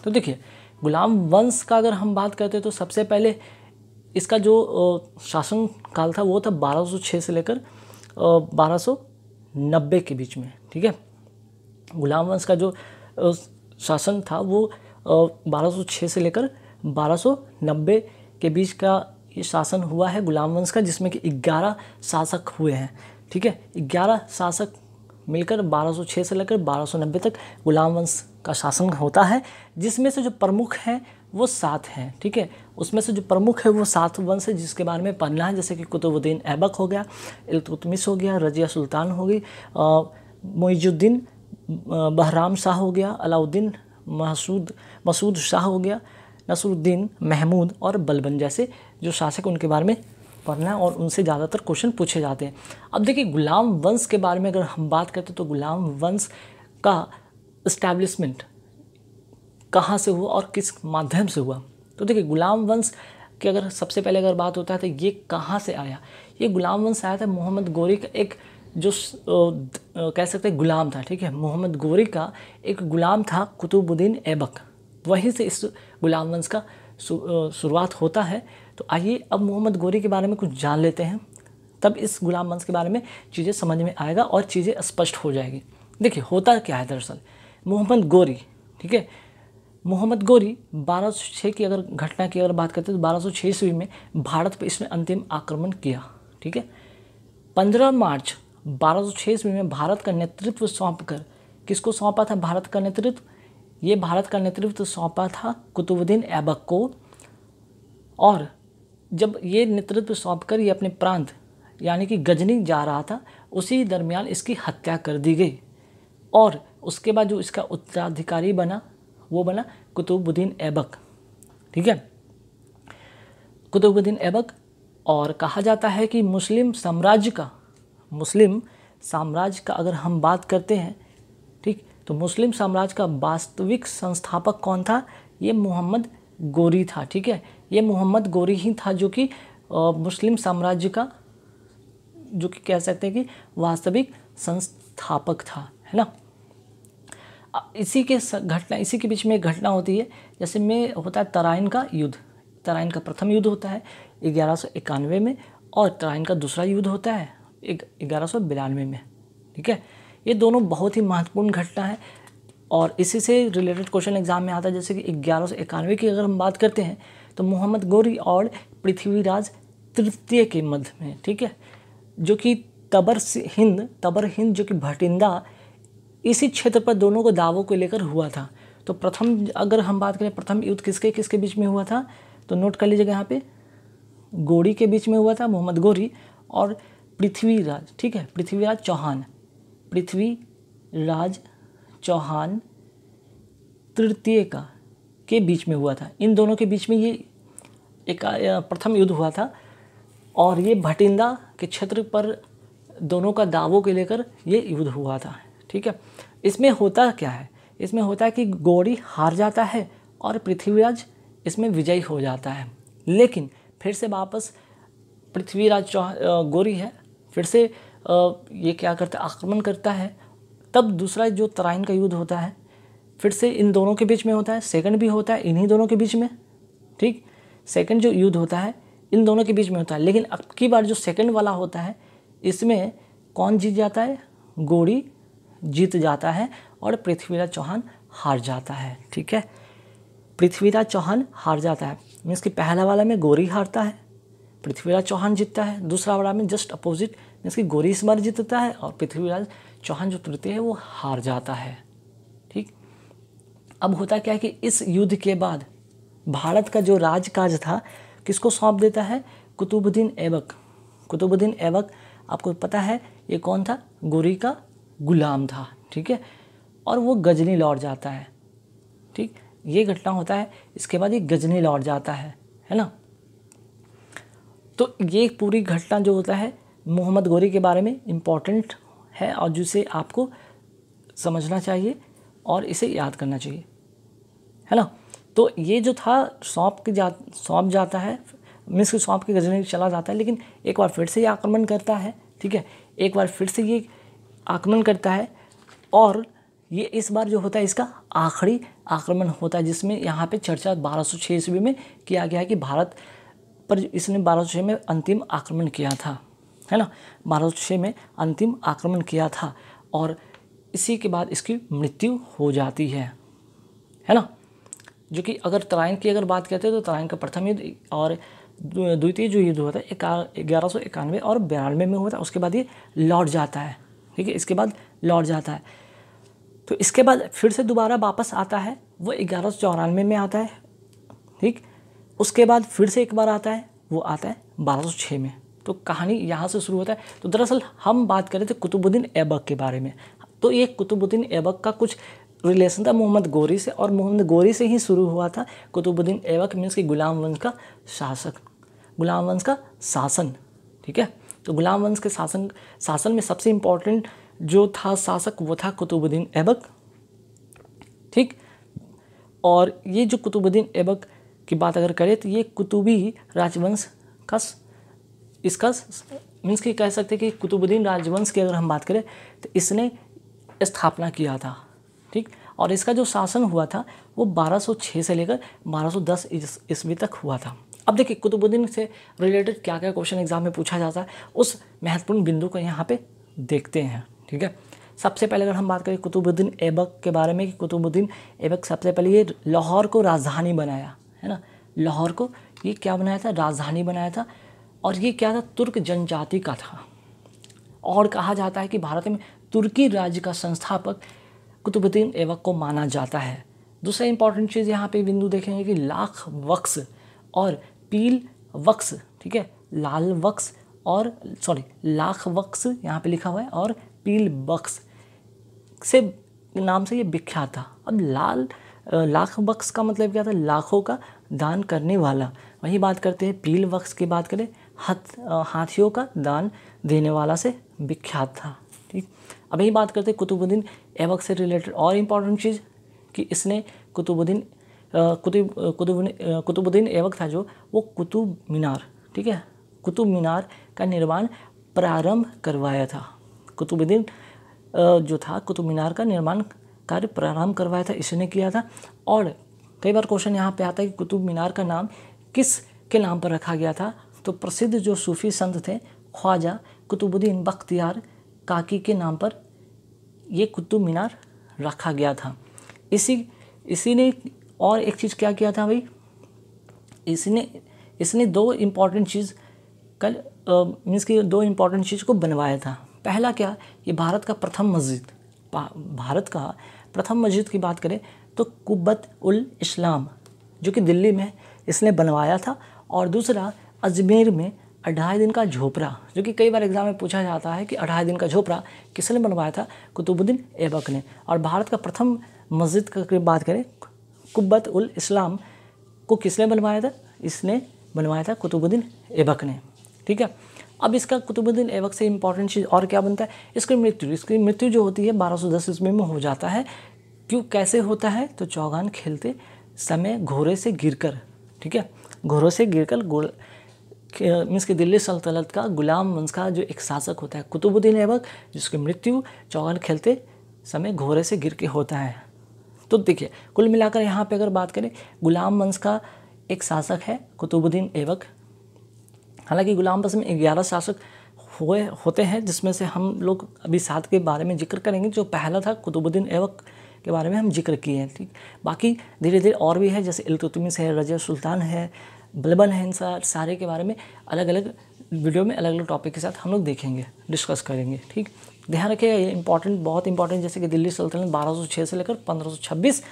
तो देखिए गुलाम वंश का अगर हम बात करते हैं तो सबसे पहले इसका जो शासन काल था वो था 1206 से लेकर 1290 के बीच में। ठीक है, गुलाम वंश का जो शासन था वो 1206 से लेकर 1290 के बीच का ये शासन हुआ है गुलाम वंश का, जिसमें कि 11 शासक हुए हैं। ठीक है, 11 शासक मिलकर 1206 से लेकर 1290 तक गुलाम वंश का शासन होता है, जिसमें से जो प्रमुख हैं वो 7 हैं। ठीक है, उसमें से जो प्रमुख है वो 7 वंश है जिसके बारे में पढ़ना है, जैसे कि कुतुबुद्दीन ऐबक हो गया, इल्तुतमिश हो गया, रजिया सुल्तान हो गई, मुइजुद्दीन बहराम शाह हो गया, अलाउद्दीन मसूद शाह हो गया, नसरुद्दीन महमूद और बलबन जैसे जो शासक उनके बारे में पढ़ना है और उनसे ज़्यादातर क्वेश्चन पूछे जाते हैं। अब देखिए गुलाम वंश के बारे में अगर हम बात करते हैं तो गुलाम वंश का इस्टेब्लिशमेंट कहाँ से हुआ और किस माध्यम से हुआ। तो देखिए गुलाम वंश की अगर सबसे पहले अगर बात होता है तो ये कहाँ से आया। ये गुलाम वंश आया था मोहम्मद गोरी का एक जो कह सकते हैं गुलाम था। ठीक है, मोहम्मद गोरी का एक गुलाम था कुतुबुद्दीन ऐबक, वहीं से इस गुलाम वंश का शुरुआत होता है। तो आइए अब मोहम्मद गोरी के बारे में कुछ जान लेते हैं, तब इस गुलाम वंश के बारे में चीज़ें समझ में आएगा और चीज़ें स्पष्ट हो जाएगी। देखिए होता क्या है दरअसल मोहम्मद गोरी। ठीक है, मोहम्मद गोरी 1206 की अगर घटना की अगर बात करते हैं तो 1206 ईस्वी में भारत पर इसने अंतिम आक्रमण किया। ठीक है, 15 मार्च 1206 ईस्वी में भारत का नेतृत्व सौंप कर, किसको सौंपा था भारत का नेतृत्व, ये भारत का नेतृत्व सौंपा था कुतुबुद्दीन ऐबक को। और जब ये नेतृत्व सौंप कर ये अपने प्रांत यानी कि गजनी जा रहा था, उसी दरमियान इसकी हत्या कर दी गई और उसके बाद जो इसका उत्तराधिकारी बना वो बना कुतुबुद्दीन ऐबक। ठीक है, कुतुबुद्दीन ऐबक। और कहा जाता है कि मुस्लिम साम्राज्य का अगर हम बात करते हैं, ठीक, तो मुस्लिम साम्राज्य का वास्तविक संस्थापक कौन था, ये मोहम्मद गोरी था। ठीक है, ये मोहम्मद गोरी ही था जो कि मुस्लिम साम्राज्य का जो कि कह सकते हैं कि वास्तविक संस्थापक था, है ना। इसी के बीच में एक घटना होती है, जैसे में होता है तराइन का युद्ध। तराइन का प्रथम युद्ध होता है 1191 में और तराइन का दूसरा युद्ध होता है 1192 में। ठीक है, ये दोनों बहुत ही महत्वपूर्ण घटना है और इसी से रिलेटेड क्वेश्चन एग्जाम में आता है। जैसे कि 1191 की अगर हम बात करते हैं तो मोहम्मद गोरी और पृथ्वीराज तृतीय के मध्य में, ठीक है, जो कि तबर हिंद जो कि भटिंडा, इसी क्षेत्र पर दोनों को दावों को लेकर हुआ था। तो प्रथम अगर हम बात करें प्रथम युद्ध किसके बीच में हुआ था, तो नोट कर लीजिएगा यहाँ पे, गोरी के बीच में हुआ था, मोहम्मद गोरी और पृथ्वीराज। ठीक है, पृथ्वीराज चौहान तृतीय के बीच में हुआ था। इन दोनों के बीच में ये एक प्रथम युद्ध हुआ था और ये भटिंडा के क्षेत्र पर दोनों का दावों को लेकर ये युद्ध हुआ था। ठीक है, इसमें होता क्या है, इसमें होता है कि गोरी हार जाता है और पृथ्वीराज इसमें विजयी हो जाता है। लेकिन फिर से वापस पृथ्वीराज गोरी है, फिर से ये क्या करता है, आक्रमण करता है। तब दूसरा जो तराइन का युद्ध होता है फिर से इन दोनों के बीच में होता है, सेकंड भी होता है इन्हीं दोनों के बीच में। ठीक, सेकंड जो युद्ध होता है इन दोनों के बीच में होता है, लेकिन अब की बार जो सेकंड वाला होता है इसमें कौन जीत जाता है, गोरी जीत जाता है और पृथ्वीराज चौहान हार जाता है। ठीक है, पृथ्वीराज चौहान हार जाता है, मीन्स कि पहला वाला में गोरी हारता है, पृथ्वीराज चौहान जीतता है। दूसरा वाला में जस्ट अपोजिट, मीन्स कि गोरी इस बार जीतता है और पृथ्वीराज चौहान जो तृतीय है वो हार जाता है। ठीक, अब होता क्या है कि इस युद्ध के बाद भारत का जो राजकाज था किसको सौंप देता है, कुतुबुद्दीन ऐबक। कुतुबुद्दीन ऐबक आपको पता है ये कौन था, गोरी का गुलाम था। ठीक है, और वो गजनी लौट जाता है। ठीक, ये घटना होता है, इसके बाद ये गजनी लौट जाता है ना। तो ये पूरी घटना जो होता है मोहम्मद गोरी के बारे में इम्पॉर्टेंट है और जिसे आपको समझना चाहिए और इसे याद करना चाहिए, है ना। तो ये जो था सौंप जाता है, मीन्स कि सौंप के गजनी चला जाता है, लेकिन एक बार फिर से ये आक्रमण करता है। ठीक है, एक बार फिर से ये आक्रमण करता है और ये इस बार जो होता है इसका आखिरी आक्रमण होता है, जिसमें यहाँ पे चर्चा 1206 ईस्वी में किया गया है कि भारत पर इसने 1206 में अंतिम आक्रमण किया था, है ना, 1206 में अंतिम आक्रमण किया था और इसी के बाद इसकी मृत्यु हो जाती है ना। जो कि अगर तराइन की अगर बात करते हैं तो तराइन का प्रथम युद्ध और द्वितीय जो युद्ध होता है 1191 और 92 में हुआ था। उसके बाद ये लौट जाता है, ठीक है, इसके बाद लौट जाता है। तो इसके बाद फिर से दोबारा वापस आता है, वो 1194 में आता है, ठीक। उसके बाद फिर से एक बार आता है, वो आता है 1206 में। तो कहानी यहाँ से शुरू होता है। तो दरअसल हम बात कर रहे थे कुतुबुद्दीन ऐबक के बारे में। तो ये कुतुबुद्दीन ऐबक का कुछ रिलेशन था मोहम्मद गोरी से, और मोहम्मद गोरी से ही शुरू हुआ था कुतुबुद्दीन ऐबक मीन्स कि गुलाम वंश का शासक, गुलाम वंश का शासन, ठीक है। तो गुलाम वंश के शासन में सबसे इम्पोर्टेंट जो था शासक वो था कुतुबुद्दीन ऐबक, ठीक। और ये जो कुतुबुद्दीन ऐबक की बात अगर करें तो ये कुतुबी राजवंश का इसका मीन्स कि कह सकते हैं कि कुतुबुद्दीन राजवंश की अगर हम बात करें तो इसने स्थापना किया था, ठीक। और इसका जो शासन हुआ था वो 1206 से लेकर 1210 ईस्वी तक हुआ था। अब देखिए कुतुबुद्दीन से रिलेटेड क्या क्या क्वेश्चन एग्जाम में पूछा जाता है, उस महत्वपूर्ण बिंदु को यहाँ पे देखते हैं, ठीक है। सबसे पहले अगर हम बात करें कुतुबुद्दीन ऐबक के बारे में कि कुतुबुद्दीन ऐबक सबसे पहले ये लाहौर को राजधानी बनाया, है ना, लाहौर को ये क्या बनाया था, राजधानी बनाया था। और ये क्या था, तुर्क जनजाति का था। और कहा जाता है कि भारत में तुर्की राज्य का संस्थापक कुतुबुद्दीन ऐबक को माना जाता है। दूसरा इंपॉर्टेंट चीज़ यहाँ पे बिंदु देखेंगे कि लाख वक्स और पील वक्स, ठीक है, लाल वक्स और लाख वक्स यहाँ पे लिखा हुआ है और पील वक्स से नाम से ये विख्यात था। अब लाख वक्स का मतलब क्या था, लाखों का दान करने वाला। वही बात करते हैं पील वक्स की बात करें, हाथियों का दान देने वाला से विख्यात था, ठीक। अब यही बात करते हैं कुतुबुद्दीन ऐबक से रिलेटेड और इम्पॉर्टेंट चीज़ कि इसने कुतुबुद्दीन ऐबक था जो वो कुतुब मीनार, ठीक है, कुतुब मीनार का निर्माण प्रारंभ करवाया था। कुतुबुद्दीन जो था कुतुब मीनार का निर्माण कार्य प्रारंभ करवाया था, इसने किया था। और कई बार क्वेश्चन यहाँ पे आता है कि कुतुब मीनार का नाम किस के नाम पर रखा गया था, तो प्रसिद्ध जो सूफी संत थे ख्वाजा कुतुबुद्दीन बख्तियार काकी के नाम पर ये कुतुब मीनार रखा गया था। इसी ने और एक चीज़ क्या किया था भाई, इसने दो इम्पॉर्टेंट चीज़ मीन्स कि दो इम्पॉर्टेंट चीज़ को बनवाया था। पहला क्या, ये भारत का प्रथम मस्जिद की बात करें तो कुब्बत उल इस्लाम जो कि दिल्ली में इसने बनवाया था। और दूसरा अजमेर में 28 दिन का झोपड़ा, जो कि कई बार एग्जाम में पूछा जाता है कि 28 दिन का झोपड़ा किसने बनवाया था, कुतुबुद्दीन ऐबक ने। और भारत का प्रथम मस्जिद की बात करें कुब्बत उल इस्लाम को किसने बनवाया था, इसने बनवाया था कुतुबुद्दीन ऐबक ने, ठीक है। अब इसका कुतुबुद्दीन ऐबक से इंपॉर्टेंट चीज़ और क्या बनता है, इसकी मृत्यु जो होती है 1210 ईस्वी में हो जाता है। क्यों, कैसे होता है, तो चौगान खेलते समय घोड़े से गिरकर, ठीक है, घोड़े से गिरकर मीन्स कि दिल्ली सल्तनत का गुलाम वंश का जो एक शासक होता है कुतुबुद्दीन ऐबक, जिसकी मृत्यु चौगान खेलते समय घोड़े से गिर के होता है। तो देखिए कुल मिलाकर यहाँ पे अगर बात करें गुलाम वंश का एक शासक है कुतुबुद्दीन ऐबक। हालांकि गुलाम वंश में 11 शासक होते हैं, जिसमें से हम लोग अभी 7 के बारे में जिक्र करेंगे। जो पहला था कुतुबुद्दीन ऐबक के बारे में हम जिक्र किए हैं, ठीक। बाकी धीरे धीरे और भी है, जैसे इल्तुतमिश है, रज़िया सुल्तान है, बलबन है, इन सारे के बारे में अलग अलग वीडियो में अलग अलग टॉपिक के साथ हम लोग देखेंगे, डिस्कस करेंगे, ठीक। ध्यान रखिएगा ये इंपॉर्टेंट, बहुत इंपॉर्टेंट, जैसे कि दिल्ली सल्तनत 1206 से लेकर 1526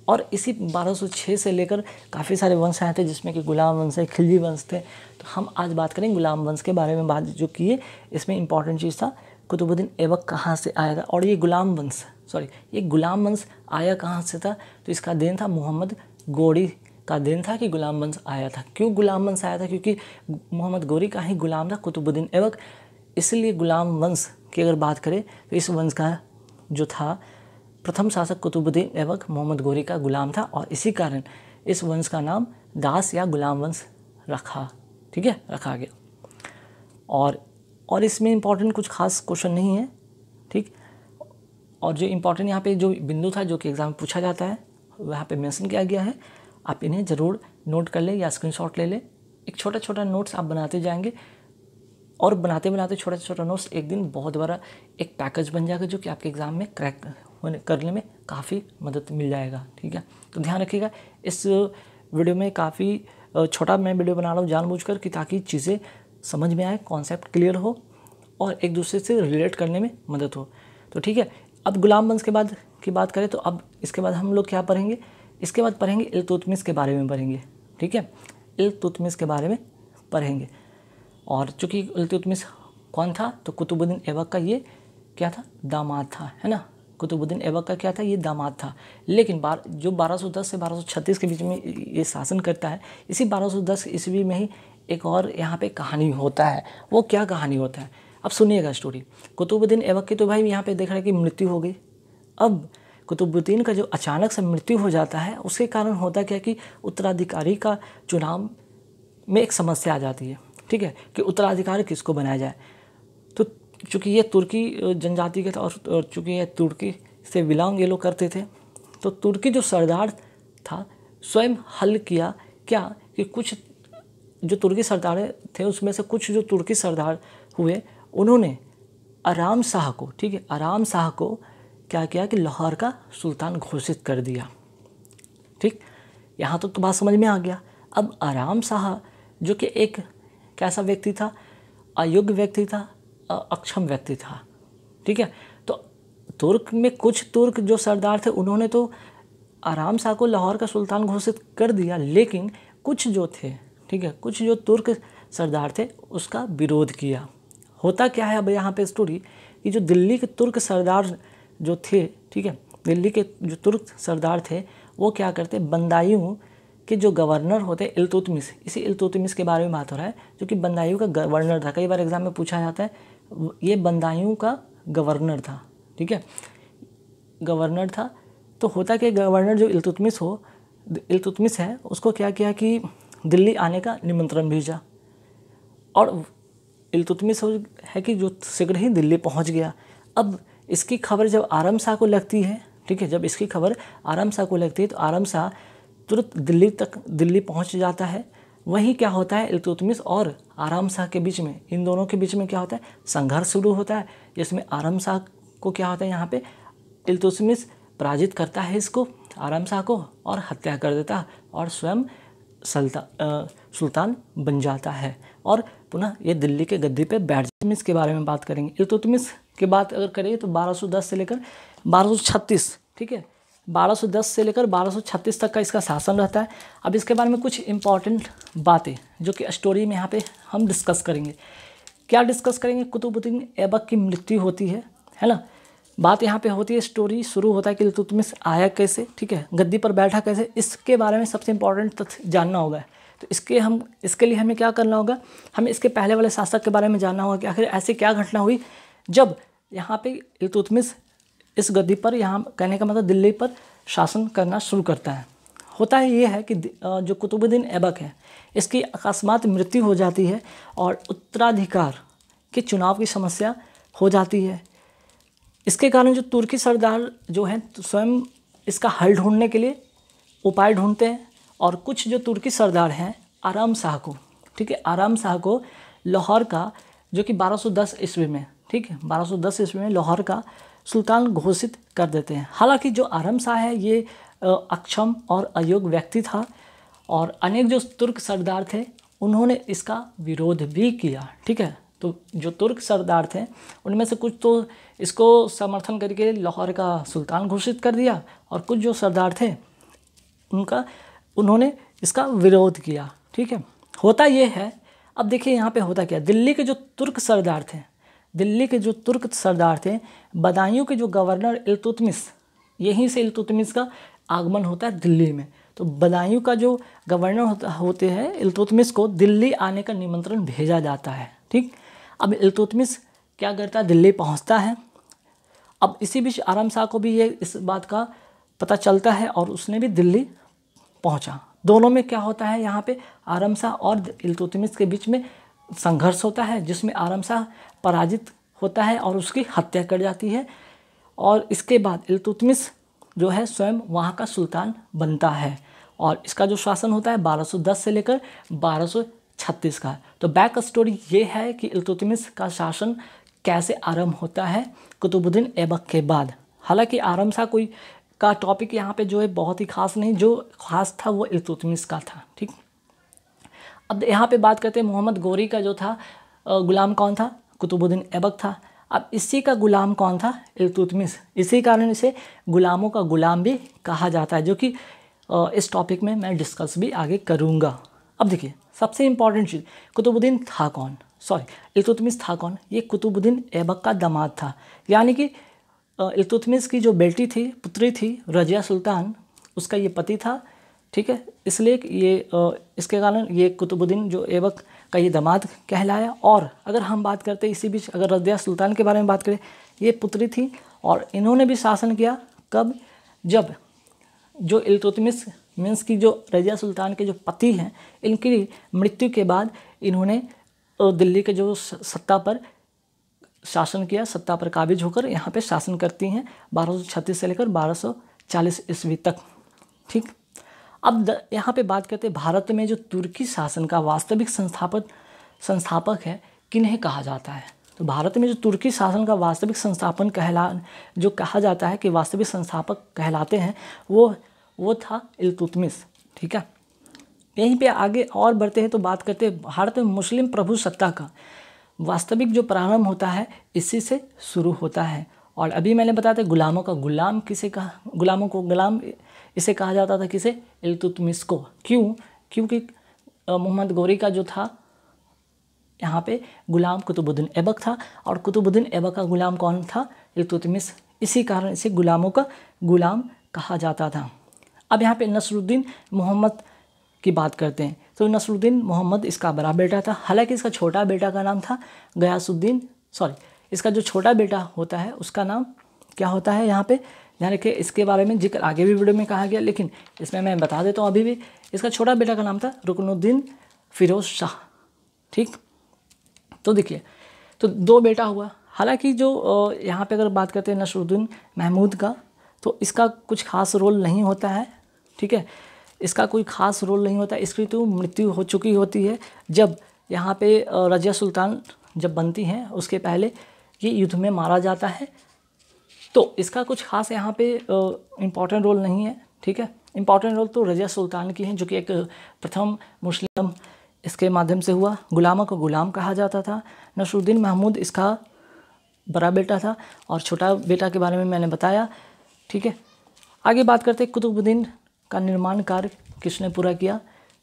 और इसी 1206 से लेकर काफ़ी सारे वंश आए थे, जिसमें कि गुलाम वंश है, खिलजी वंश थे। तो हम आज बात करेंगे गुलाम वंश के बारे में। बात जो की है इसमें इंपॉर्टेंट चीज़ था कुतुबुद्दीन ऐबक कहाँ से आया था, और ये गुलाम वंश आया कहाँ से था, तो इसका देन था मोहम्मद गोरी का देन था कि गुलाम वंश आया था। क्यों गुलाम वंश आया था, क्योंकि मोहम्मद गोरी का ही गुलाम था कुतुबुद्दीन ऐबक, इसलिए गुलाम वंश की अगर बात करें तो इस वंश का जो था प्रथम शासक कुतुबुद्दीन ऐबक मोहम्मद गोरी का गुलाम था, और इसी कारण इस वंश का नाम दास या गुलाम वंश रखा गया। और इसमें इंपॉर्टेंट कुछ खास क्वेश्चन नहीं है, ठीक। और जो इम्पोर्टेंट यहाँ पे जो बिंदु था जो कि एग्ज़ाम में पूछा जाता है वहाँ पे मेंशन किया गया है, आप इन्हें ज़रूर नोट कर ले या स्क्रीनशॉट ले ले। एक छोटा छोटा नोट्स आप बनाते जाएंगे और बनाते बनाते छोटा छोटा नोट्स एक दिन बहुत बड़ा एक पैकेज बन जाएगा जो कि आपके एग्ज़ाम में क्रैक करने में काफ़ी मदद मिल जाएगा। ठीक है, तो ध्यान रखिएगा। इस वीडियो में काफ़ी छोटा मैं वीडियो बना रहा हूँ जानबूझकर कि ताकि चीज़ें समझ में आए, कॉन्सेप्ट क्लियर हो और एक दूसरे से रिलेट करने में मदद हो। तो ठीक है, अब गुलाम वंश के बाद की बात करें तो अब इसके बाद हम लोग क्या पढ़ेंगे, इसके बाद पढ़ेंगे इल्तुतमिश के बारे में पढ़ेंगे। ठीक है, इल्तुतमिश के बारे में पढ़ेंगे। और चूँकि इल्तुतमिश कौन था, तो कुतुबुद्दीन ऐबक का ये क्या था, दामाद था, है ना। कुतुबुद्दीन ऐबक का क्या था, ये दामाद था। लेकिन जो 1210 से 1236 के बीच में ये शासन करता है, इसी 1210 ईस्वी में ही एक और यहाँ पे कहानी होता है। वो क्या कहानी होता है, अब सुनिएगा स्टोरी। कुतुबुद्दीन ऐबक की तो भाई यहाँ पे देख रहे हैं कि मृत्यु हो गई। अब कुतुबुद्दीन का जो अचानक से मृत्यु हो जाता है, उसके कारण होता क्या कि उत्तराधिकारी का चुनाव में एक समस्या आ जाती है। ठीक है, कि उत्तराधिकारी किसको बनाया जाए। तो चूँकि ये तुर्की जनजाति के था और चूँकि ये तुर्की से बिलोंग ये लोग करते थे, तो तुर्की जो सरदार था स्वयं हल किया क्या कि कुछ जो तुर्की सरदार थे उसमें से कुछ जो तुर्की सरदार हुए, उन्होंने आराम शाह को, ठीक है, आराम शाह को क्या किया कि लाहौर का सुल्तान घोषित कर दिया। ठीक, यहाँ तो बात समझ में आ गया। अब आराम शाह जो कि एक कैसा व्यक्ति था, अयोग्य व्यक्ति था, अक्षम व्यक्ति था। ठीक है, तो तुर्क में कुछ तुर्क जो सरदार थे उन्होंने तो आराम शाह को लाहौर का सुल्तान घोषित कर दिया, लेकिन कुछ जो थे, ठीक है, कुछ जो तुर्क सरदार थे उसका विरोध किया। होता क्या है अब यहाँ पे स्टोरी कि जो दिल्ली के तुर्क सरदार जो थे, ठीक है, दिल्ली के जो तुर्क सरदार थे वो क्या करते, बंदायूं के जो गवर्नर होते इल्तुतमिश, इसी इल्तुतमिश के बारे में बात हो रहा है, जो कि बंदायूं का गवर्नर था। कई बार एग्जाम में पूछा जाता है, ये बंदायूं का गवर्नर था। ठीक है, गवर्नर था। तो होता कि गवर्नर जो इल्तुतमिश है उसको क्या किया कि दिल्ली आने का निमंत्रण भेजा और इल्तुतमिश है कि जो शीघ्र ही दिल्ली पहुंच गया। अब इसकी खबर जब आराम शाह को लगती है, ठीक है, जब इसकी खबर आराम शाह को लगती है तो आराम शाह तुरंत दिल्ली पहुंच जाता है। वहीं क्या होता है, इल्तुतमिश और आराम शाह के बीच में, इन दोनों के बीच में क्या होता है, संघर्ष शुरू होता है, जिसमें आराम शाह को क्या होता है, यहाँ पे इल्तुतमिश पराजित करता है इसको, आराम शाह को, और हत्या कर देता है और स्वयं सुल्तान बन जाता है और पुनः ये दिल्ली के गद्दी पे बैठ जाता है। इसके बारे में बात करेंगे। इल्तुतमिश की बात अगर करें तो 1210 से लेकर 1236, ठीक है, 1210 से लेकर 1236 तक का इसका शासन रहता है। अब इसके बारे में कुछ इंपॉर्टेंट बातें जो कि स्टोरी में यहाँ पे हम डिस्कस करेंगे। क्या डिस्कस करेंगे, कुतुबुद्दीन ऐबक की मृत्यु होती है ना। बात यहाँ पे होती है, स्टोरी शुरू होता है कि इल्तुतमिश आया कैसे, ठीक है, गद्दी पर बैठा कैसे, इसके बारे में सबसे इंपॉर्टेंट तथ्य जानना होगा। तो इसके लिए हमें क्या करना होगा, हमें इसके पहले वाले शासक के बारे में जानना होगा कि आखिर ऐसी क्या घटना हुई जब यहाँ पे इल्तुतमिश इस गद्दी पर, यहाँ कहने का मतलब दिल्ली पर शासन करना शुरू करता है। होता है ये है कि जो कुतुबुद्दीन ऐबक है इसकी अकस्मात मृत्यु हो जाती है और उत्तराधिकार के चुनाव की समस्या हो जाती है। इसके कारण जो तुर्की सरदार जो हैं तो स्वयं इसका हल ढूंढने के लिए उपाय ढूंढते हैं और कुछ जो तुर्की सरदार हैं आराम शाह को, ठीक है, आराम शाह को लाहौर का, जो कि 1210 ईस्वी में, ठीक है, 1210 ईस्वी में लाहौर का सुल्तान घोषित कर देते हैं। हालांकि जो आराम शाह है ये अक्षम और अयोग्य व्यक्ति था और अनेक जो तुर्क सरदार थे उन्होंने इसका विरोध भी किया। ठीक है, तो जो तुर्क सरदार थे उनमें से कुछ तो इसको समर्थन करके लाहौर का सुल्तान घोषित कर दिया और कुछ जो सरदार थे उन्होंने इसका विरोध किया। ठीक है, होता ये है, अब देखिए यहाँ पे होता क्या, दिल्ली के जो तुर्क सरदार थे, बदायूं के जो गवर्नर इल्तुतमिश, यहीं से इल्तुतमिश का आगमन होता है दिल्ली में। तो बदायूं का जो गवर्नर होते हैं इल्तुतमिश को दिल्ली आने का निमंत्रण भेजा जाता है। ठीक, अब इल्तुतमिश क्या करता है, दिल्ली पहुंचता है। अब इसी बीच आराम शाह को भी ये इस बात का पता चलता है और उसने भी दिल्ली पहुंचा। दोनों में क्या होता है, यहाँ पे आराम शाह और इल्तुतमिश के बीच में संघर्ष होता है जिसमें आराम शाह पराजित होता है और उसकी हत्या कर जाती है और इसके बाद इल्तुतमिश जो है स्वयं वहाँ का सुल्तान बनता है और इसका जो शासन होता है 1210 से लेकर 1236 का। तो बैक स्टोरी ये है कि इल्तुतमिश का शासन कैसे आरंभ होता है कुतुबुद्दीन ऐबक के बाद। हालांकि आरंभ सा कोई का टॉपिक यहाँ पे जो है बहुत ही खास नहीं, जो खास था वो इल्तुतमिश का था। ठीक, अब यहाँ पे बात करते हैं मोहम्मद गोरी का जो था गुलाम कौन था, कुतुबुद्दीन ऐबक था। अब इसी का गुलाम कौन था, इल्तुतमिश। इसी कारण इसे गुलामों का गुलाम भी कहा जाता है, जो कि इस टॉपिक में मैं डिस्कस भी आगे करूँगा। अब देखिए सबसे इम्पॉर्टेंट चीज़, कुतुबुद्दीन था कौन, सॉरी इल्तुतमिश था कौन, ये कुतुबुद्दीन ऐबक का दामाद था। यानी कि इल्तुतमिश की जो बेटी थी, पुत्री थी रजिया सुल्तान, उसका ये पति था। ठीक है, इसलिए ये इसके कारण ये कुतुबुद्दीन जो ऐबक का ये दामाद कहलाया। और अगर हम बात करते हैं इसी बीच अगर रजिया सुल्तान के बारे में बात करें, ये पुत्री थी और इन्होंने भी शासन किया। कब, जब जो इल्तुतमिश मीन्स की जो रजिया सुल्तान के जो पति हैं, इनकी मृत्यु के बाद इन्होंने दिल्ली के जो सत्ता पर शासन किया, सत्ता पर काबिज होकर यहाँ पे शासन करती हैं 1236 से लेकर 1240 ईस्वी तक। ठीक, अब यहाँ पे बात करते हैं भारत में जो तुर्की शासन का वास्तविक संस्थापक है किन्हें कहा जाता है। तो भारत में जो तुर्की शासन का वास्तविक संस्थापन जो कहा जाता है कि वास्तविक संस्थापक कहलाते हैं, वो था इल्तुतमिश। ठीक है, यहीं पे आगे और बढ़ते हैं तो बात करते हैं भारत में मुस्लिम प्रभु सत्ता का वास्तविक जो प्रारंभ होता है इसी से शुरू होता है। और अभी मैंने बताया था गुलामों का गुलाम किसे कहा, गुलामों को गुलाम इसे कहा जाता था, किसे, इल्तुतमिश को। क्यों, क्योंकि मोहम्मद गोरी का जो था यहाँ पे गुलाम कुतुबुद्दीन ऐबक था और कुतुबुद्दीन ऐबक का गुलाम कौन था, इल्तुतमिश। इसी कारण इसे गुलामों का गुलाम कहा जाता था। अब यहाँ पे नसरुद्दीन मोहम्मद की बात करते हैं। तो नसरुद्दीन मोहम्मद इसका बड़ा बेटा था। हालांकि इसका छोटा बेटा का नाम था गयासुद्दीन, सॉरी इसका जो छोटा बेटा होता है उसका नाम क्या होता है, यहाँ पे ध्यान रखिए। इसके बारे में जिक्र आगे भी वीडियो में कहा गया, लेकिन इसमें मैं बता देता हूँ अभी भी। इसका छोटा बेटा का नाम था रुकनुद्दीन फिरोज शाह। ठीक, तो देखिए तो दो बेटा हुआ। हालांकि जो यहाँ पे अगर बात करते हैं नसरुद्दीन महमूद का, तो इसका कुछ खास रोल नहीं होता है। ठीक है, इसका कोई खास रोल नहीं होता। इसकी तो मृत्यु हो चुकी होती है जब यहाँ पे रजिया सुल्तान जब बनती हैं, उसके पहले ये युद्ध में मारा जाता है। तो इसका कुछ खास यहाँ पे इम्पॉर्टेंट रोल नहीं है। ठीक है, इम्पॉर्टेंट रोल तो रजिया सुल्तान की है, जो कि एक प्रथम मुस्लिम इसके माध्यम से हुआ। गुलामों को गुलाम कहा जाता था। नसरुद्दीन महमूद इसका बड़ा बेटा था और छोटा बेटा के बारे में मैंने बताया। ठीक है, आगे बात करते हैं कुतुबुद्दीन का निर्माण कार्य किसने पूरा किया।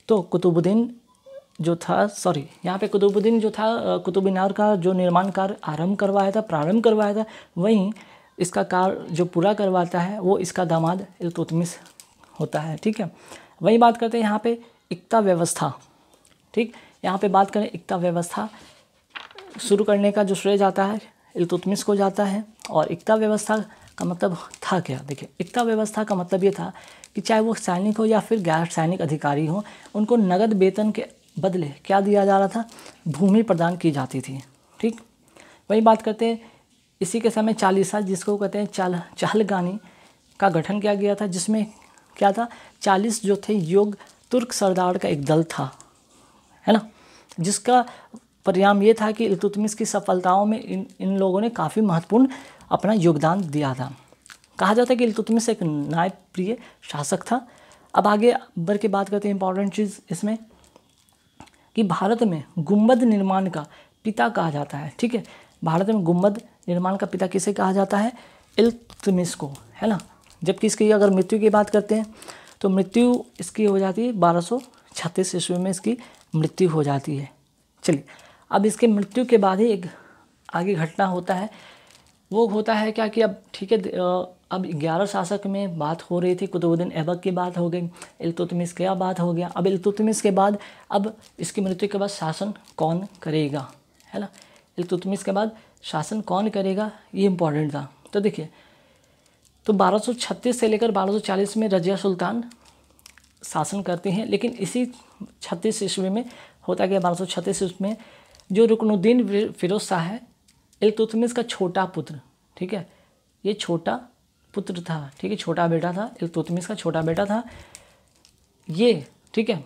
तो कुतुबुद्दीन जो था, सॉरी यहाँ पे कुतुबुद्दीन जो था, कुतुब मीनार का जो निर्माण कार्य प्रारंभ करवाया था, वहीं इसका कार्य जो पूरा करवाता है वो इसका दामाद इल्तुतमिश होता है। ठीक है, वही बात करते हैं यहाँ पे इक्ता व्यवस्था। ठीक, यहाँ पे बात करें इक्ता व्यवस्था शुरू करने का जो श्रेय जाता है इल्तुतमिश को जाता है। और इक्ता व्यवस्था का मतलब था क्या, देखिए इक्ता व्यवस्था का मतलब ये था कि चाहे वो सैनिक हो या फिर गैर सैनिक अधिकारी हो, उनको नगद वेतन के बदले क्या दिया जा रहा था, भूमि प्रदान की जाती थी। ठीक, वही बात करते हैं इसी के समय चालीसा, जिसको कहते हैं चहलगानी का गठन किया गया था, जिसमें क्या था 40 जो थे योग तुर्क सरदार का एक दल था, है ना, जिसका परिणाम ये था कि इल्तुतमिश की सफलताओं में इन लोगों ने काफ़ी महत्वपूर्ण अपना योगदान दिया था। कहा जाता है कि इल्तुतमिश एक न्यायप्रिय शासक था। अब आगे बढ़ के बात करते हैं इंपॉर्टेंट चीज़ इसमें कि भारत में गुंबद निर्माण का पिता कहा जाता है। ठीक है, भारत में गुंबद निर्माण का पिता किसे कहा जाता है, इल्तुतमिश को, है ना। जबकि इसकी अगर मृत्यु की बात करते हैं तो मृत्यु इसकी हो जाती है 1236 ईस्वी में इसकी मृत्यु हो जाती है। चलिए, अब इसके मृत्यु के बाद ही एक आगे घटना होता है, वो होता है क्या कि अब ठीक है, अब 11 शासक में बात हो रही थी, कुतुबुद्दीन ऐबक की बात हो गई, इल्तुतमिश की बात हो गया। अब इल्तुतमिश के बाद अब इसकी मृत्यु के बाद शासन कौन करेगा, है ना, इल्तुतमिश के बाद शासन कौन करेगा, ये इम्पोर्टेंट था। तो देखिए, तो 1236 से लेकर 1240 में रजिया सुल्तान शासन करती हैं, लेकिन इसी 36 ईस्वी में होता गया 1236 ईस्वी में जो रुकनुद्दीन फिरोज शाह है, इल्तुतमिश का छोटा पुत्र, ठीक है, ये छोटा पुत्र था, ठीक है, छोटा बेटा था, इल्तुतमिश का छोटा बेटा था ये, ठीक है।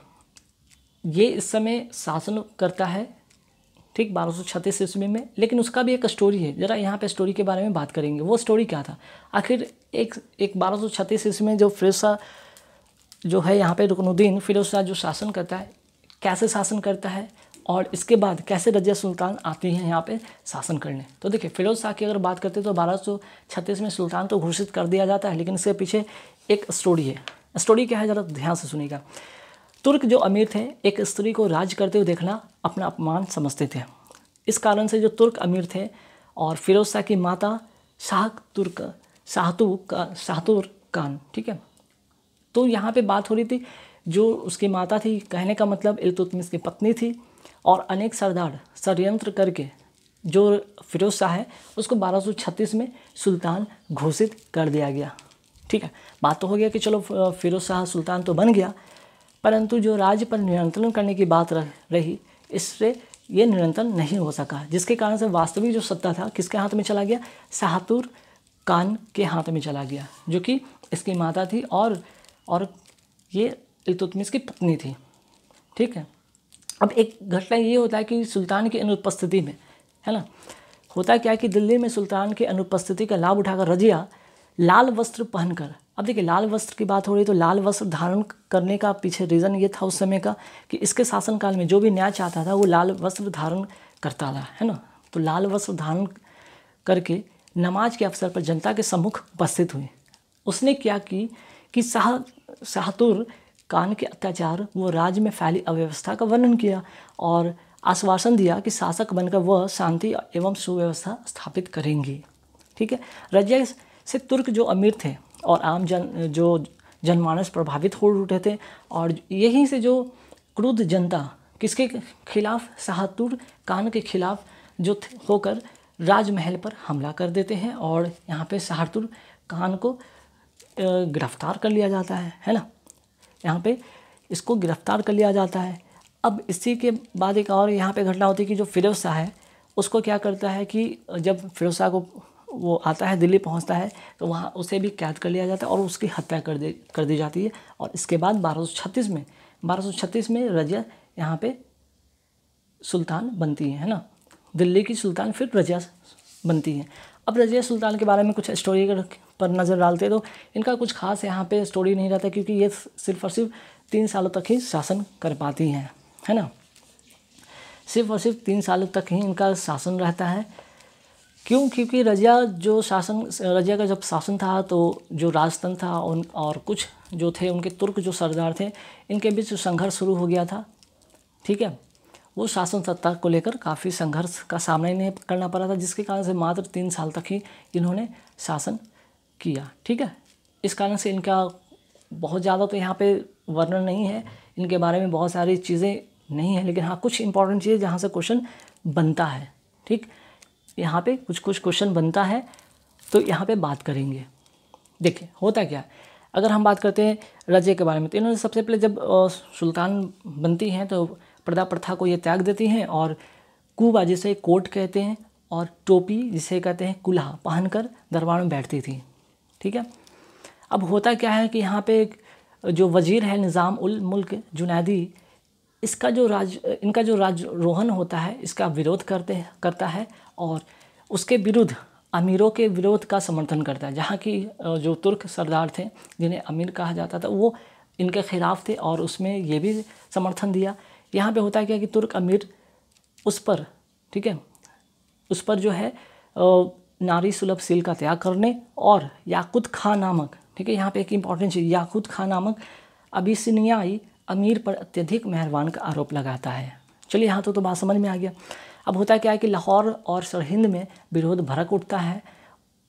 ये इस समय शासन करता है, ठीक, 1236 ईस्वी में। लेकिन उसका भी एक स्टोरी है, ज़रा यहाँ पे स्टोरी के बारे में बात करेंगे। वो स्टोरी क्या था आखिर? एक 1236 ईस्वी में जो फिरोज शाह जो है यहाँ पे रुकनुद्दीन फिरोज शाह जो शासन करता है, कैसे शासन करता है, और इसके बाद कैसे रजिया सुल्तान आती हैं यहाँ पे शासन करने। तो देखिए, फिरोज शाह की अगर बात करते हैं तो 1236 में सुल्तान तो घोषित कर दिया जाता है, लेकिन इसके पीछे एक स्टोरी है। स्टोरी क्या है, ज़रा ध्यान से सुनिएगा। तुर्क जो अमीर थे, एक स्त्री को राज करते हुए देखना अपना अपमान समझते थे। इस कारण से जो तुर्क अमीर थे और फिरोज शाह की माता शाहतूर खान, ठीक है, तो यहाँ पे बात हो रही थी, जो उसकी माता थी, कहने का मतलब इल्तुतमिश की पत्नी थी, और अनेक सरदार षड्यंत्र करके जो फिरोज शाह है उसको 1236 में सुल्तान घोषित कर दिया गया, ठीक है। बात तो हो गया कि चलो फिरोज शाह सुल्तान तो बन गया, परंतु जो राज्य पर नियंत्रण करने की बात रही, इससे ये नियंत्रण नहीं हो सका, जिसके कारण से वास्तविक जो सत्ता था किसके हाथ में चला गया? शाहतूर खान के हाथ में चला गया, जो कि इसकी माता थी और ये इल्तुतमिश की पत्नी थी, ठीक है। अब एक घटना ये होता है कि सुल्तान की अनुपस्थिति में, है ना, होता क्या है कि दिल्ली में सुल्तान की अनुपस्थिति का लाभ उठाकर रजिया लाल वस्त्र पहनकर, अब देखिए लाल वस्त्र की बात हो रही है तो लाल वस्त्र धारण करने का पीछे रीज़न ये था उस समय का कि इसके शासनकाल में जो भी न्याय चाहता था वो लाल वस्त्र धारण करता था, है ना। तो लाल वस्त्र धारण करके नमाज के अवसर पर जनता के सम्मुख उपस्थित हुई। उसने क्या कि शाहतूर खान के अत्याचार व राज्य में फैली अव्यवस्था का वर्णन किया और आश्वासन दिया कि शासक बनकर वह शांति एवं सुव्यवस्था स्थापित करेंगी, ठीक है। रजिया से तुर्क जो अमीर थे और आम जनमानस प्रभावित हो उठे थे, और यहीं से जो क्रुद्ध जनता किसके खिलाफ? शाहतूर खान के खिलाफ जो होकर राजमहल पर हमला कर देते हैं और यहाँ पे शाहतूर खान को गिरफ्तार कर लिया जाता है ना। यहाँ पे इसको गिरफ्तार कर लिया जाता है। अब इसी के बाद एक और यहाँ पे घटना होती है कि जो फिरोज शाह है उसको क्या करता है कि जब फिरोज शाह को वो आता है, दिल्ली पहुँचता है, तो वहाँ उसे भी कैद कर लिया जाता है और उसकी हत्या कर दी जाती है। और इसके बाद 1236 में रजिया यहाँ पे सुल्तान बनती है ना, दिल्ली की सुल्तान फिर रजिया बनती है। अब रजिया सुल्तान के बारे में कुछ स्टोरी पर नज़र डालते तो इनका कुछ खास यहाँ पे स्टोरी नहीं रहता, क्योंकि ये सिर्फ और सिर्फ 3 सालों तक ही शासन कर पाती हैं, है ना। सिर्फ और सिर्फ 3 सालों तक ही इनका शासन रहता है। क्यों? क्योंकि रजिया का जब शासन था तो जो राजतंत्र था और कुछ जो थे उनके तुर्क जो सरदार थे, इनके बीच संघर्ष शुरू हो गया था, ठीक है। वो शासन सत्ता को लेकर काफ़ी संघर्ष का सामना नहीं करना पड़ा था, जिसके कारण से मात्र 3 साल तक ही इन्होंने शासन किया, ठीक है। इस कारण से इनका बहुत ज़्यादा तो यहाँ पे वर्णन नहीं है, इनके बारे में बहुत सारी चीज़ें नहीं है, लेकिन हाँ कुछ इंपॉर्टेंट चीज़ें जहाँ से क्वेश्चन बनता है, ठीक, यहाँ पे कुछ क्वेश्चन बनता है तो यहाँ पे बात करेंगे। देखिए होता क्या है, अगर हम बात करते हैं रजिया के बारे में, तो इन्होंने सबसे पहले जब सुल्तान बनती हैं तो पर्दा प्रथा को ये त्याग देती हैं और कुबा जिसे कोट कहते हैं और टोपी जिसे कहते हैं कुल्हा पहनकर दरबार में बैठती थी, ठीक है। अब होता क्या है कि यहाँ पे जो वजीर है निज़ाम उल मुल्क जुनैदी, इनका जो राजरोहन होता है इसका विरोध करता है और उसके विरुद्ध अमीरों के विरोध का समर्थन करता है। जहाँ की जो तुर्क सरदार थे जिन्हें अमीर कहा जाता था वो इनके खिलाफ थे और उसमें ये भी समर्थन दिया। यहाँ पे होता क्या कि तुर्क अमीर उस पर, ठीक है, उस पर जो है नारी सुलभ सील का त्याग करने और याकूत खां नामक, ठीक है, यहाँ पे एक इंपॉर्टेंट चीज़, याकूत खां नामक अबिसिनियाई अमीर पर अत्यधिक मेहरबान का आरोप लगाता है। चलिए यहाँ तो बात समझ में आ गया। अब होता क्या है कि लाहौर और सरहिंद में विरोध भड़क उठता है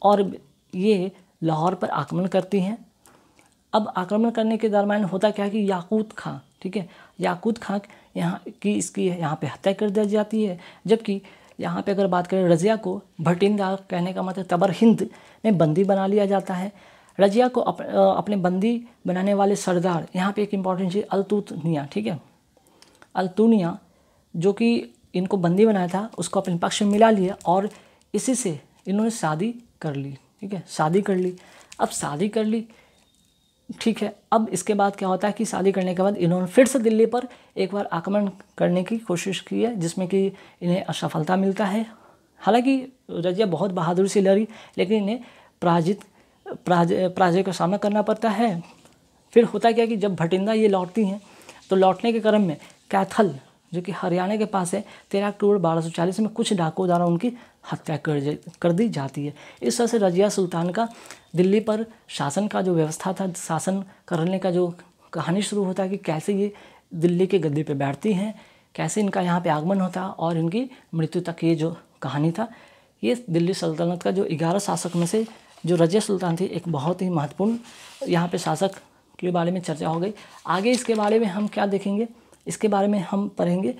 और ये लाहौर पर आक्रमण करती हैं। अब आक्रमण करने के दरम्यान होता क्या है कि याकूत खां, ठीक है, याकूत खां इसकी यहाँ पे हत्या कर दी जाती है। जबकि यहाँ पे अगर बात करें रजिया को भटिंदा, कहने का मतलब तबरहिंद में बंदी बना लिया जाता है। रजिया को अपने बंदी बनाने वाले सरदार, यहाँ पे एक इम्पॉर्टेंट चीज़ अल्तुनिया, ठीक है, अल्तुनिया जो कि इनको बंदी बनाया था उसको अपने पक्ष में मिला लिया और इसी से इन्होंने शादी कर ली, ठीक है, शादी कर ली। अब शादी कर ली, ठीक है, अब इसके बाद क्या होता है कि शादी करने के बाद इन्होंने फिर से दिल्ली पर एक बार आक्रमण करने की कोशिश की है, जिसमें कि इन्हें असफलता मिलता है। हालांकि रजिया बहुत बहादुरी से लड़ी, लेकिन इन्हें पराजय का सामना करना पड़ता है। फिर होता क्या कि जब भटिंडा ये लौटती हैं, तो लौटने के क्रम में कैथल, जो कि हरियाणा के पास है, 13 अक्टूबर 1240 में कुछ डाकुओं द्वारा उनकी हत्या कर दी जाती है। इस तरह से रजिया सुल्तान का दिल्ली पर शासन का जो व्यवस्था था, शासन करने का जो कहानी शुरू होता है कि कैसे ये दिल्ली के गद्दी पे बैठती हैं, कैसे इनका यहाँ पे आगमन होता और इनकी मृत्यु तक ये जो कहानी था, ये दिल्ली सल्तनत का जो 11 शासक में से जो रजिया सुल्तान थी, एक बहुत ही महत्वपूर्ण यहाँ पे शासक के बारे में चर्चा हो गई। आगे इसके बारे में हम क्या देखेंगे, इसके बारे में हम पढ़ेंगे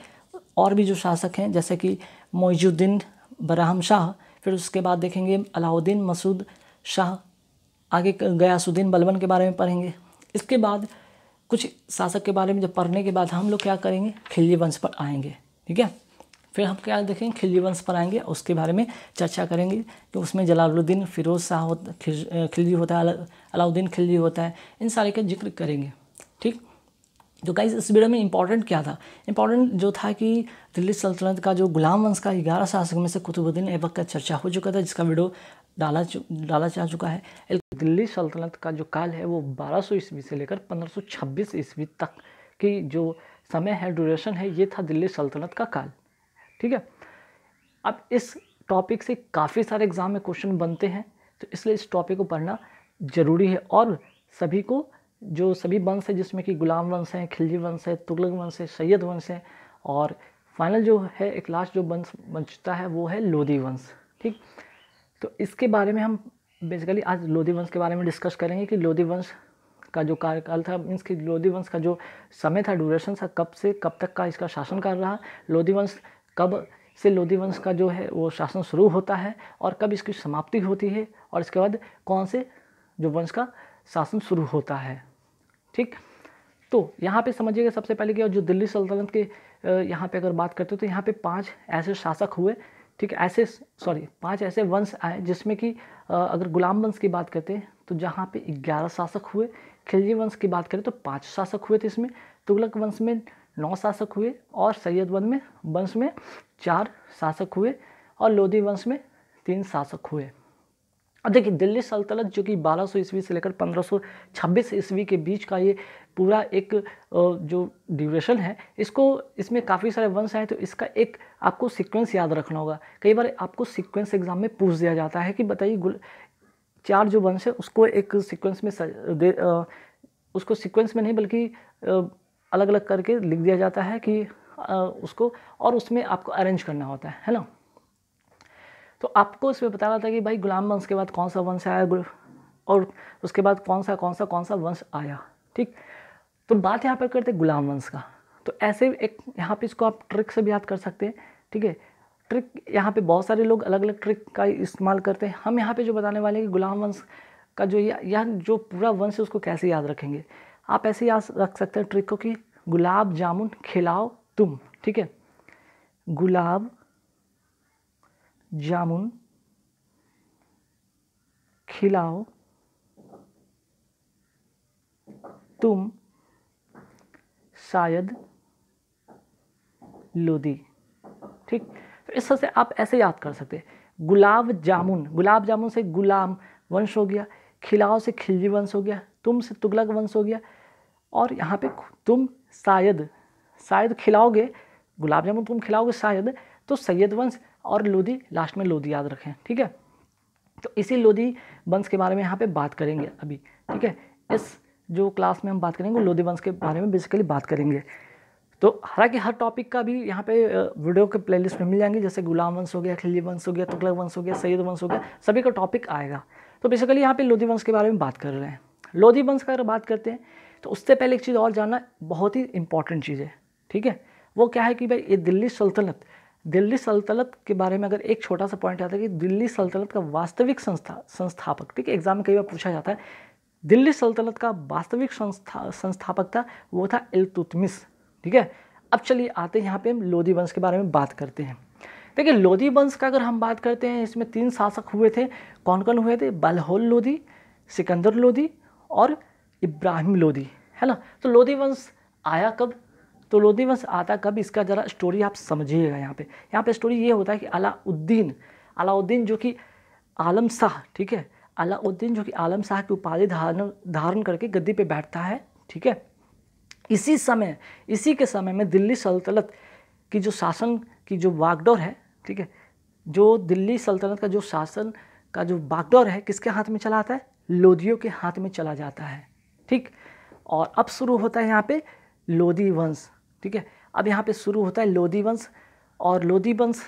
और भी जो शासक हैं, जैसे कि मोइजुद्दीन बरहम शाह, फिर उसके बाद देखेंगे अलाउद्दीन मसूद शाह, आगे गयासुद्दीन बलबन के बारे में पढ़ेंगे। इसके बाद कुछ शासक के बारे में जब पढ़ने के बाद हम लोग क्या करेंगे, खिलजी वंश पर आएंगे। ठीक है, फिर हम क्या देखेंगे, खिलजी वंश पर आएंगे, उसके बारे में चर्चा करेंगे कि उसमें जलालुद्दीन फिरोज शाह खिलजी होता है, अलाउद्दीन खिलजी होता है, इन सारे का जिक्र करेंगे। ठीक, तो गाइस इस वीडियो में इंपॉर्टेंट क्या था, इंपॉर्टेंट जो था कि दिल्ली सल्तनत का जो गुलाम वंश का 11 शासक में से कुतुबुद्दीन ऐबक का चर्चा हो चुका था, जिसका वीडियो डाला जा चुका है। दिल्ली सल्तनत का जो काल है वो 1200 ईस्वी से लेकर 1526 ईस्वी तक की जो समय है, ड्यूरेशन है, ये था दिल्ली सल्तनत का काल। ठीक है, अब इस टॉपिक से काफ़ी सारे एग्जाम में क्वेश्चन बनते हैं, तो इसलिए इस टॉपिक को पढ़ना ज़रूरी है। और सभी को, जो सभी वंश है जिसमें कि गुलाम वंश है, खिलजी वंश है, तुगलक वंश है, सैयद वंश है, और फाइनल जो है एक लास्ट जो वंश बचता है वो है लोधी वंश। ठीक, तो इसके बारे में हम बेसिकली आज लोधी वंश के बारे में डिस्कस करेंगे कि लोधी वंश का जो कार्यकाल था, मीन्स कि लोधी वंश का जो समय था, ड्यूरेशन था, कब से कब तक का इसका शासनकाल रहा, लोधी वंश कब से लोधी वंश का जो है वो शासन शुरू होता है और कब इसकी समाप्ति होती है, और इसके बाद कौन से जो वंश का शासन शुरू होता है। ठीक, तो यहाँ पे समझिएगा सबसे पहले कि जो दिल्ली सल्तनत के यहाँ पे अगर बात करते हो तो यहाँ पे 5 ऐसे शासक हुए। ठीक, 5 ऐसे वंश आए, जिसमें कि अगर गुलाम वंश की बात करते हैं तो जहाँ पे 11 शासक हुए, खिलजी वंश की बात करें तो 5 शासक हुए थे इसमें, तुगलक वंश में 9 शासक हुए, और सैयद वंश में 4 शासक हुए, और लोधी वंश में 3 शासक हुए। अब देखिए दिल्ली सल्तनत जो कि 1200 ईस्वी से लेकर 1526 ईस्वी के बीच का ये पूरा एक जो ड्यूरेशन है, इसमें काफ़ी सारे वंश आए, तो इसका एक आपको सीक्वेंस याद रखना होगा। कई बार आपको सीक्वेंस एग्जाम में पूछ दिया जाता है कि बताइए 4 जो वंश है उसको एक सीक्वेंस में उसको सीक्वेंस में नहीं बल्कि अलग अलग करके लिख दिया जाता है कि उसको, और उसमें आपको अरेंज करना होता है ना। तो आपको इसमें बता रहा था कि भाई गुलाम वंश के बाद कौन सा वंश आया और उसके बाद कौन सा वंश आया। ठीक, तो बात यहाँ पर करते हैं गुलाम वंश का। तो ऐसे एक यहाँ पे इसको आप ट्रिक से भी याद कर सकते हैं। ठीक है, ट्रिक यहाँ पे बहुत सारे लोग अलग अलग ट्रिक का इस्तेमाल करते हैं। हम यहाँ पे जो बताने वाले हैं कि गुलाम वंश का जो या जो पूरा वंश है उसको कैसे याद रखेंगे। आप ऐसे याद रख सकते हैं ट्रिक को कि गुलाब जामुन खिलाओ तुम। ठीक है, गुलाब जामुन खिलाओ तुम शायद लोधी। ठीक, तो इस तरह से आप ऐसे याद कर सकते हैं। गुलाब जामुन से गुलाम वंश हो गया, खिलाओ से खिलजी वंश हो गया, तुम से तुगलक वंश हो गया, और यहाँ पे तुम शायद खिलाओगे, गुलाब जामुन तुम खिलाओगे शायद, तो सैयद वंश, और लोधी लास्ट में लोधी याद रखें। ठीक है, तो इसी लोधी वंश के बारे में यहाँ पे बात करेंगे अभी। ठीक है, इस जो क्लास में हम बात करेंगे लोधी वंश के बारे में बेसिकली बात करेंगे। तो हालांकि हर टॉपिक का भी यहाँ पे वीडियो के प्लेलिस्ट में मिल जाएंगे, जैसे गुलाम वंश हो गया, खिलजी वंश हो गया, तुगलक वंश हो गया, सैयद वंश हो गया, सभी का टॉपिक आएगा। तो बेसिकली यहाँ पे लोधी वंश के बारे में बात कर रहे हैं। लोधी वंश का अगर बात करते हैं तो उससे पहले एक चीज़ और जानना बहुत ही इंपॉर्टेंट चीज़ है। ठीक है, वो क्या है कि भाई ये दिल्ली सल्तनत के बारे में अगर एक छोटा सा पॉइंट आता है कि दिल्ली सल्तनत का वास्तविक संस्थापक, ठीक है, एग्जाम में कई बार पूछा जाता है, दिल्ली सल्तनत का वास्तविक संस्थापक था वो था इल्तुतमिश। ठीक है, अब चलिए आते हैं यहाँ पे हम लोधी वंश के बारे में बात करते हैं। देखिए लोधी वंश का अगर हम बात करते हैं, इसमें 3 शासक हुए थे। कौन कौन हुए थे? बलहोल लोधी, सिकंदर लोधी और इब्राहिम लोधी, है ना। तो लोधी वंश आया कब? तो लोधी वंश आता कब, इसका ज़रा स्टोरी आप समझिएगा। यहाँ पे स्टोरी ये होता है कि अलाउद्दीन जो कि आलम शाह, ठीक है, अलाउद्दीन जो कि आलम शाह की उपाधि धारण करके गद्दी पे बैठता है, ठीक है। इसी के समय में दिल्ली सल्तनत की जो शासन की जो बागडोर है, ठीक है, जो दिल्ली सल्तनत का जो शासन का जो बागडोर है, किसके हाथ में चला आता है? लोधियों के हाथ में चला जाता है, ठीक। और अब शुरू होता है यहाँ पे लोधी वंश, ठीक है। अब यहाँ पे शुरू होता है लोधी वंश, और लोधी वंश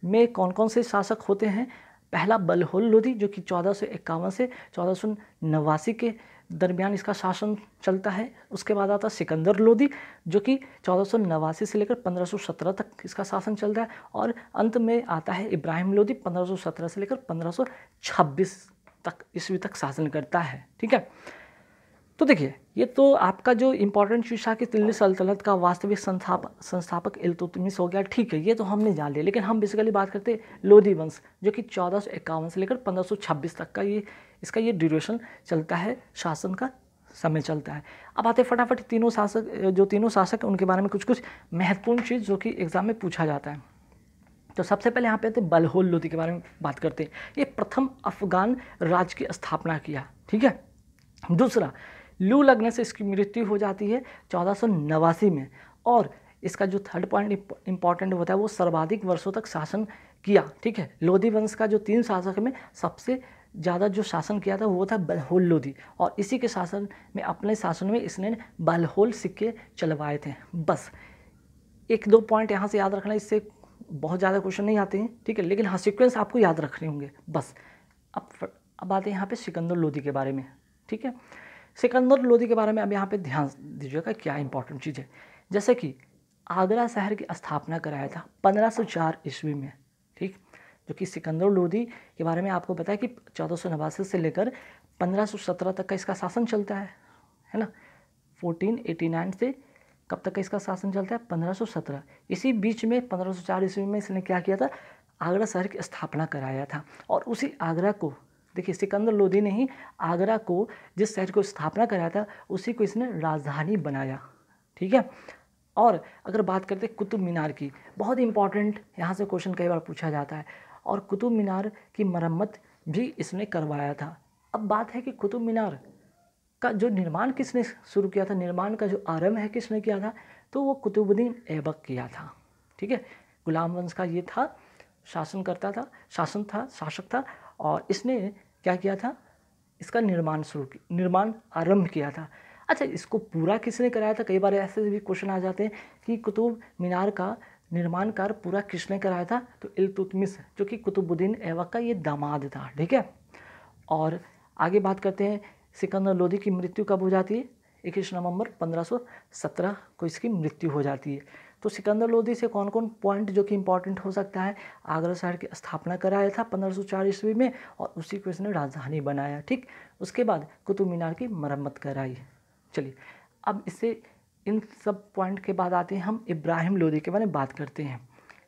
में कौन कौन से शासक होते हैं? पहला बलहोल लोधी जो कि 1451 से 1489 के दरमियान इसका शासन चलता है। उसके बाद आता है सिकंदर लोधी जो कि 1489 से लेकर 1517 तक इसका शासन चलता है। और अंत में आता है इब्राहिम लोधी, 1517 से लेकर 1526 तक ईस्वी तक शासन करता है, ठीक है। तो देखिए, ये तो आपका जो इम्पोर्टेंट चीज़ था कि दिल्ली सल्तनत का वास्तविक संस्थापक इल्तुतमिश हो गया, ठीक है, ये तो हमने जान लिया। लेकिन हम बेसिकली बात करते हैं लोधी वंश जो कि 1451 से लेकर 1526 तक का इसका ये ड्यूरेशन चलता है, शासन का समय चलता है। अब आते फटाफट तीनों शासक हैं उनके बारे में कुछ महत्वपूर्ण चीज़ जो कि एग्जाम में पूछा जाता है। तो सबसे पहले यहाँ पे आते बलहोल लोधी के बारे में बात करते हैं। ये प्रथम अफगान राज्य की स्थापना किया, ठीक है। दूसरा, लू लगने से इसकी मृत्यु हो जाती है 1489 में। और इसका जो थर्ड पॉइंट इंपॉर्टेंट होता है, वो सर्वाधिक वर्षों तक शासन किया, ठीक है। लोधी वंश का जो 3 शासक में सबसे ज़्यादा जो शासन किया था वो था बलहोल लोधी, और इसी के शासन में, अपने शासन में इसने बलहोल सिक्के चलवाए थे। बस 1-2 पॉइंट यहाँ से याद रखना, इससे बहुत ज़्यादा क्वेश्चन नहीं आते हैं, ठीक है, लेकिन हाँ सीक्वेंस आपको याद रखने होंगे बस। अब आते हैं यहाँ पे सिकंदर लोधी के बारे में, ठीक है। सिकंदर लोधी के बारे में अब यहाँ पे ध्यान दीजिएगा क्या इंपॉर्टेंट चीज़ है। जैसे कि आगरा शहर की स्थापना कराया था 1504 ईस्वी में, ठीक, जो कि सिकंदर लोधी के बारे में आपको पता है कि 1489 से लेकर 1517 तक का इसका शासन चलता है ना। 1489 से कब तक का इसका शासन चलता है? 1517। इसी बीच में 1504 ईस्वी में इसने क्या किया था? आगरा शहर की स्थापना कराया था। और उसी आगरा को, देखिए सिकंदर लोधी ने ही आगरा को, जिस शहर को स्थापना कराया था, उसी को इसने राजधानी बनाया, ठीक है। और अगर बात करते हैं कुतुब मीनार की, बहुत इंपॉर्टेंट यहाँ से क्वेश्चन कई बार पूछा जाता है, और कुतुब मीनार की मरम्मत भी इसने करवाया था। अब बात है कि कुतुब मीनार का जो निर्माण किसने शुरू किया था, निर्माण का जो आरंभ है किसने किया था? तो वो कुतुबुद्दीन ऐबक किया था, ठीक है। गुलाम वंश का ये था, शासक था, और इसने क्या किया था? इसका निर्माण आरंभ किया था। अच्छा, इसको पूरा किसने कराया था? कई बार ऐसे भी क्वेश्चन आ जाते हैं कि कुतुब मीनार का निर्माण कार्य पूरा किसने कराया था? तो इल्तुतमिश, जो कि कुतुबुद्दीन ऐबक का ये दामाद था, ठीक है। और आगे बात करते हैं, सिकंदर लोधी की मृत्यु कब हो जाती है? 21 नवंबर 1517 को इसकी मृत्यु हो जाती है। तो सिकंदर लोधी से कौन कौन पॉइंट जो कि इंपॉर्टेंट हो सकता है? आगरा शहर की स्थापना कराया था 1504 ईस्वी में, और उसी को इसने राजधानी बनाया, ठीक। उसके बाद कुतुब मीनार की मरम्मत कराई। चलिए, अब इससे इन सब पॉइंट के बाद आते हैं हम इब्राहिम लोधी के बारे में बात करते हैं।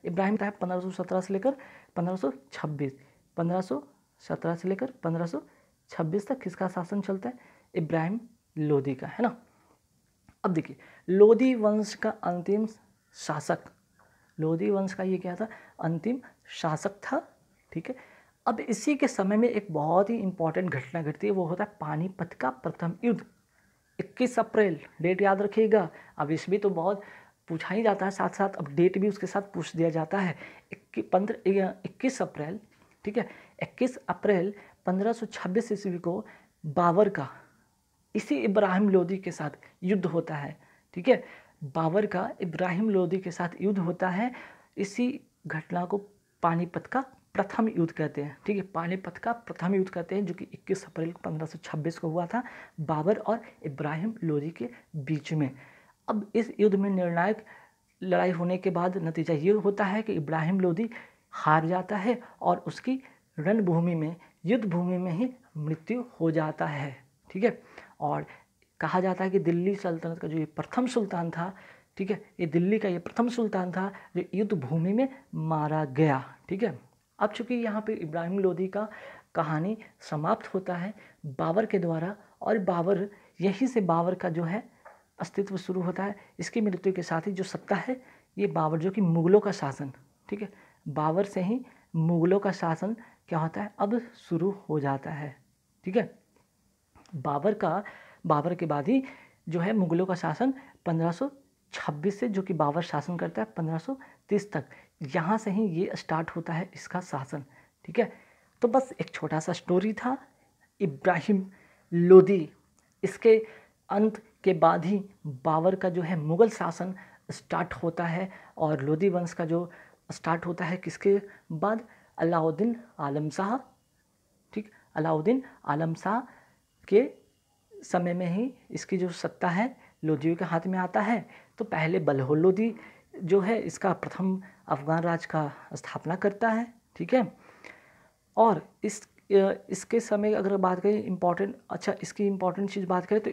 इब्राहिम था 1517 से लेकर 1526, 1517 से लेकर 1526 तक किसका शासन चलता है? इब्राहिम लोधी का, है ना। अब देखिए, लोधी वंश का अंतिम शासक, लोधी वंश का ये क्या था? अंतिम शासक था, ठीक है। अब इसी के समय में एक बहुत ही इंपॉर्टेंट घटना घटती है, वो होता है पानीपत का प्रथम युद्ध। 21 अप्रैल, डेट याद रखिएगा। अब इसमें तो बहुत पूछा ही जाता है, साथ साथ अब डेट भी उसके साथ पूछ दिया जाता है। 21 अप्रैल, ठीक है, 21 अप्रैल 1526 ईस्वी को बाबर का इसी इब्राहिम लोधी के साथ युद्ध होता है, ठीक है। बाबर का इब्राहिम लोधी के साथ युद्ध होता है। इसी घटना को पानीपत का प्रथम युद्ध कहते हैं, ठीक है। पानीपत का प्रथम युद्ध कहते हैं, जो कि 21 अप्रैल 1526 को हुआ था बाबर और इब्राहिम लोधी के बीच में। अब इस युद्ध में निर्णायक लड़ाई होने के बाद नतीजा ये होता है कि इब्राहिम लोधी हार जाता है और उसकी रणभूमि में, युद्ध भूमि में ही मृत्यु हो जाता है, ठीक है। और कहा जाता है कि दिल्ली सल्तनत का जो ये प्रथम सुल्तान था, ठीक है। ये दिल्ली का ये प्रथम सुल्तान था जो युद्ध भूमि में मारा गया, ठीक है। अब चूंकि यहाँ पे इब्राहिम लोदी का कहानी समाप्त होता है बाबर के द्वारा, और बाबर यहीं से बाबर का जो है अस्तित्व शुरू होता है। इसकी मृत्यु के साथ ही जो सत्ता है ये बाबर, जो कि मुगलों का शासन, ठीक है, बाबर से ही मुगलों का शासन क्या होता है अब शुरू हो जाता है, ठीक है। बाबर के बाद ही जो है मुगलों का शासन 1526 से, जो कि बाबर शासन करता है 1530 तक, यहाँ से ही ये स्टार्ट होता है इसका शासन, ठीक है। तो बस एक छोटा सा स्टोरी था इब्राहिम लोदी। इसके अंत के बाद ही बाबर का जो है मुगल शासन स्टार्ट होता है, और लोदी वंश का जो स्टार्ट होता है किसके बाद, अलाउद्दीन आलम शाह, ठीक, अलाउद्दीन आलम शाह के समय में ही इसकी जो सत्ता है लोदियों के हाथ में आता है। तो पहले बलहोर लोदी जो है इसका प्रथम अफगान राज का स्थापना करता है, ठीक है। और इसके समय अगर बात करें इम्पॉर्टेंट, अच्छा इसकी इम्पॉर्टेंट चीज़ बात करें तो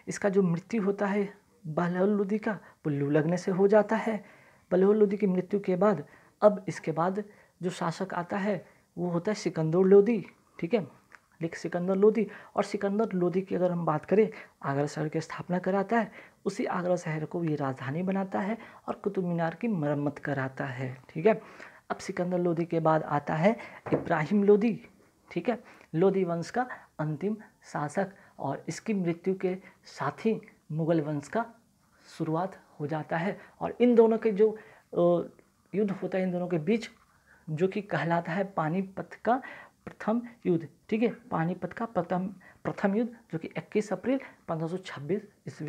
इसका जो मृत्यु होता है बलहोर लोदी का, वो लू लगने से हो जाता है। बलहोर लोदी की मृत्यु के बाद अब इसके बाद जो शासक आता है वो होता है सिकंदर लोदी, ठीक है, लेकिन सिकंदर लोदी। और सिकंदर लोदी की अगर हम बात करें, आगरा शहर की स्थापना कराता है, उसी आगरा शहर को ये राजधानी बनाता है और कुतुब मीनार की मरम्मत कराता है, ठीक है। अब सिकंदर लोदी के बाद आता है इब्राहिम लोदी, ठीक है, लोदी वंश का अंतिम शासक, और इसकी मृत्यु के साथ ही मुगल वंश का शुरुआत हो जाता है। और इन दोनों के जो युद्ध होता है इन दोनों के बीच, जो कि कहलाता है पानीपत का प्रथम युद्ध, ठीक है, पानीपत का प्रथम युद्ध, जो कि 21 अप्रैल 1526 ईस्वी